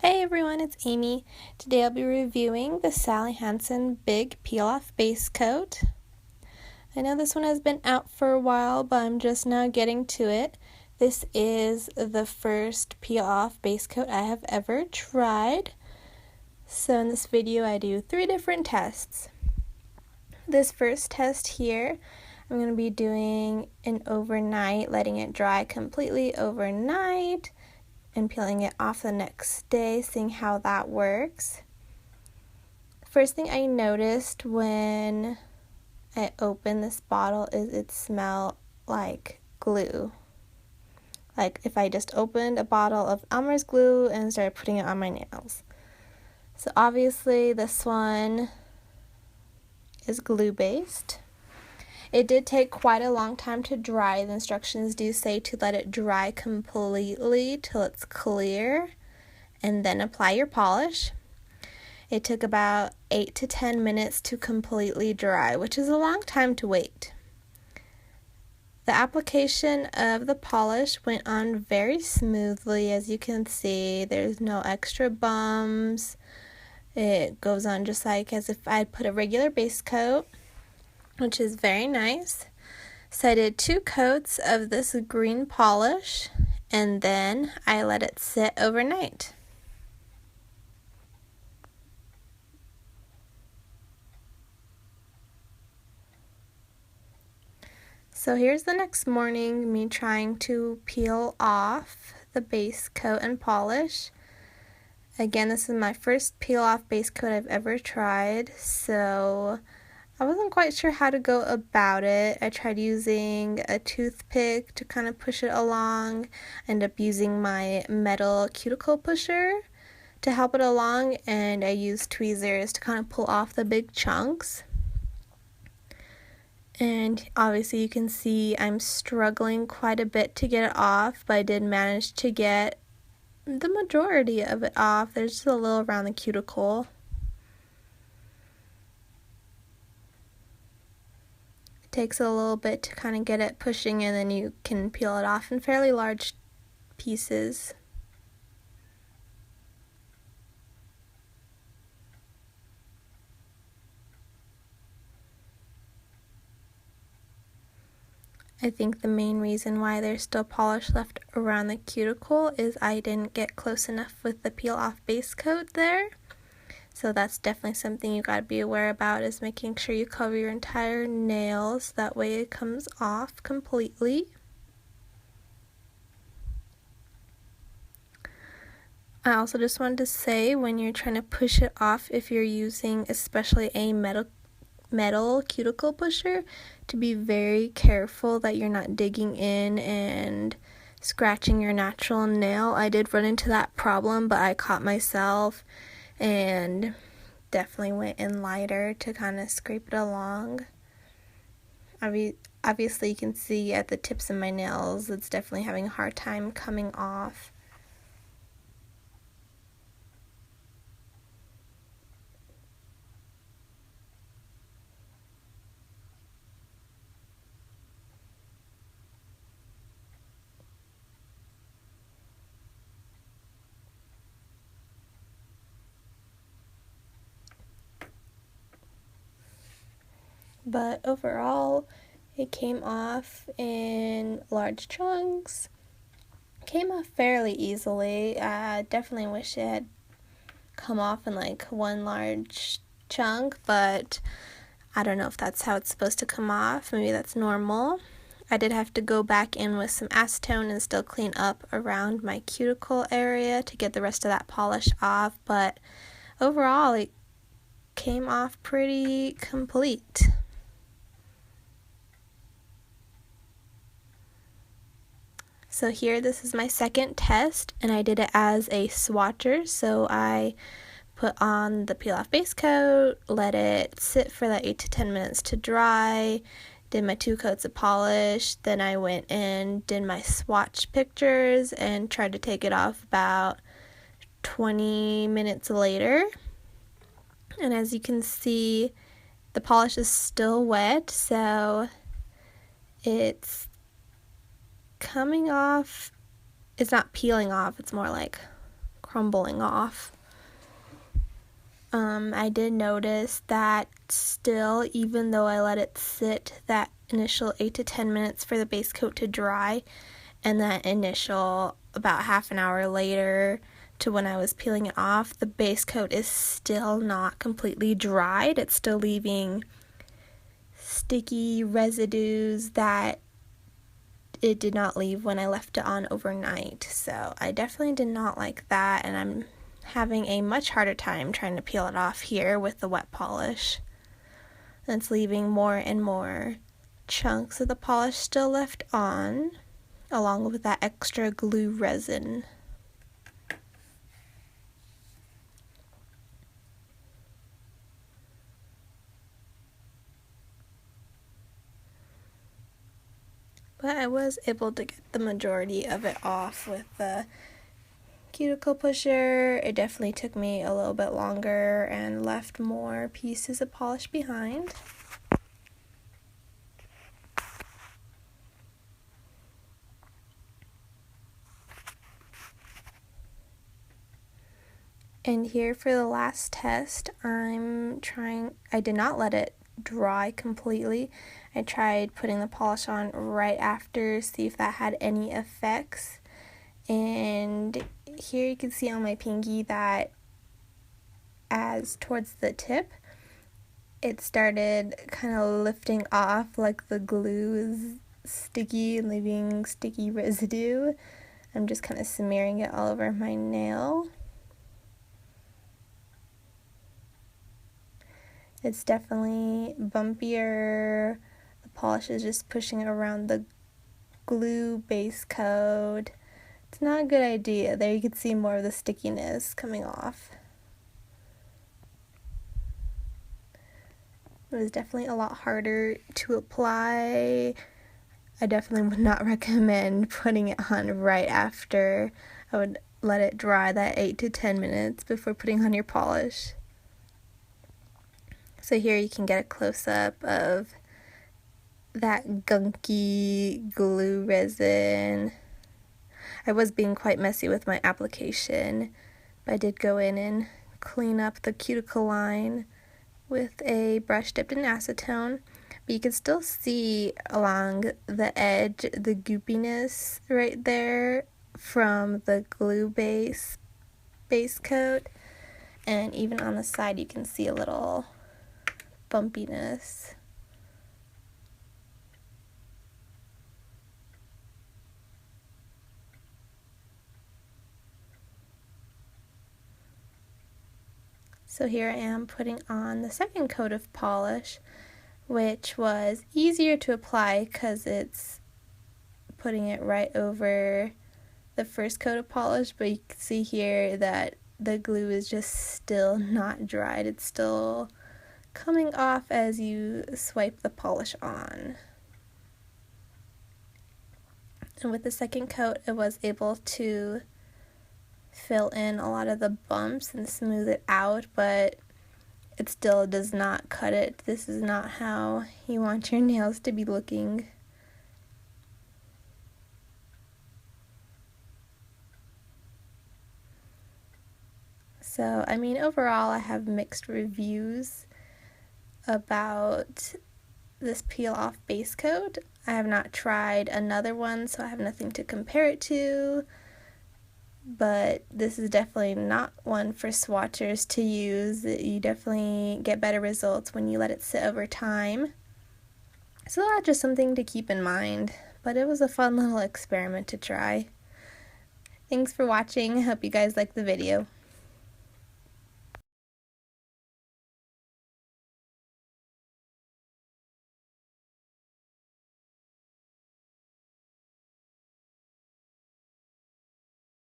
Hey everyone, it's Amy. Today I'll be reviewing the Sally Hansen Big Peel Off Base Coat. I know this one has been out for a while, but I'm just now getting to it. This is the first peel off base coat I have ever tried. So in this video I do 3 different tests. This first test here, I'm going to be doing an overnight, letting it dry completely overnight and peeling it off the next day, seeing how that works. First thing I noticed when I opened this bottle is it smelled like glue. Like if I just opened a bottle of Elmer's glue and started putting it on my nails. So obviously this one is glue based. It did take quite a long time to dry. The instructions do say to let it dry completely till it's clear and then apply your polish. It took about 8 to 10 minutes to completely dry, which is a long time to wait. The application of the polish went on very smoothly. As you can see, there's no extra bumps. It goes on just like as if I'd put a regular base coat, which is very nice. So I did 2 coats of this green polish and then I let it sit overnight. So here's the next morning, me trying to peel off the base coat and polish. Again, this is my first peel off base coat I've ever tried, so I wasn't quite sure how to go about it. I tried using a toothpick to kind of push it along. I ended up using my metal cuticle pusher to help it along, and I used tweezers to kind of pull off the big chunks. And obviously you can see I'm struggling quite a bit to get it off, but I did manage to get the majority of it off. There's just a little around the cuticle. It takes a little bit to kind of get it pushing, and then you can peel it off in fairly large pieces. I think the main reason why there's still polish left around the cuticle is I didn't get close enough with the peel off base coat there. So that's definitely something you gotta be aware about, is making sure you cover your entire nails. That way it comes off completely. I also just wanted to say, when you're trying to push it off, if you're using especially a metal cuticle pusher, to be very careful that you're not digging in and scratching your natural nail. I did run into that problem, but I caught myself and definitely went in lighter to kind of scrape it along. Obviously you can see at the tips of my nails it's definitely having a hard time coming off. But overall, it came off in large chunks. Came off fairly easily. I definitely wish it had come off in like one large chunk, but I don't know if that's how it's supposed to come off. Maybe that's normal. I did have to go back in with some acetone and still clean up around my cuticle area to get the rest of that polish off, but overall it came off pretty complete. So here, this is my second test, and I did it as a swatcher. So I put on the peel off base coat, let it sit for that 8 to 10 minutes to dry, did my 2 coats of polish, then I went and did my swatch pictures and tried to take it off about 20 minutes later. And as you can see, the polish is still wet, so it's coming off. It's not peeling off, it's more like crumbling off. I did notice that still, even though I let it sit that initial 8 to 10 minutes for the base coat to dry, and that initial about half an hour later to when I was peeling it off, the base coat is still not completely dried. It's still leaving sticky residues that it did not leave when I left it on overnight. So I definitely did not like that, and I'm having a much harder time trying to peel it off here with the wet polish. And it's leaving more and more chunks of the polish still left on, along with that extra glue resin. But I was able to get the majority of it off with the cuticle pusher. It definitely took me a little bit longer and left more pieces of polish behind. And here for the last test, I did not let it dry completely. I tried putting the polish on right after, see if that had any effects. And here you can see on my pinky that as towards the tip, it started kind of lifting off, like the glue is sticky and leaving sticky residue. I'm just kind of smearing it all over my nail. It's definitely bumpier. The polish is just pushing around the glue base coat. It's not a good idea. There you can see more of the stickiness coming off. It was definitely a lot harder to apply. I definitely would not recommend putting it on right after. I would let it dry that 8 to 10 minutes before putting on your polish. So here you can get a close-up of that gunky glue resin. I was being quite messy with my application, but I did go in and clean up the cuticle line with a brush dipped in acetone. But you can still see along the edge the goopiness right there from the glue base coat, and even on the side you can see a little bumpiness. So here I am putting on the second coat of polish, which was easier to apply because it's putting it right over the first coat of polish, but you can see here that the glue is just still not dried. It's still coming off as you swipe the polish on. And with the second coat, I was able to fill in a lot of the bumps and smooth it out, but it still does not cut it. This is not how you want your nails to be looking. So, I mean, overall, I have mixed reviews about this peel-off base coat. I have not tried another one, so I have nothing to compare it to. But this is definitely not one for swatchers to use. You definitely get better results when you let it sit over time. So that's just something to keep in mind. But it was a fun little experiment to try. Thanks for watching. I hope you guys liked the video.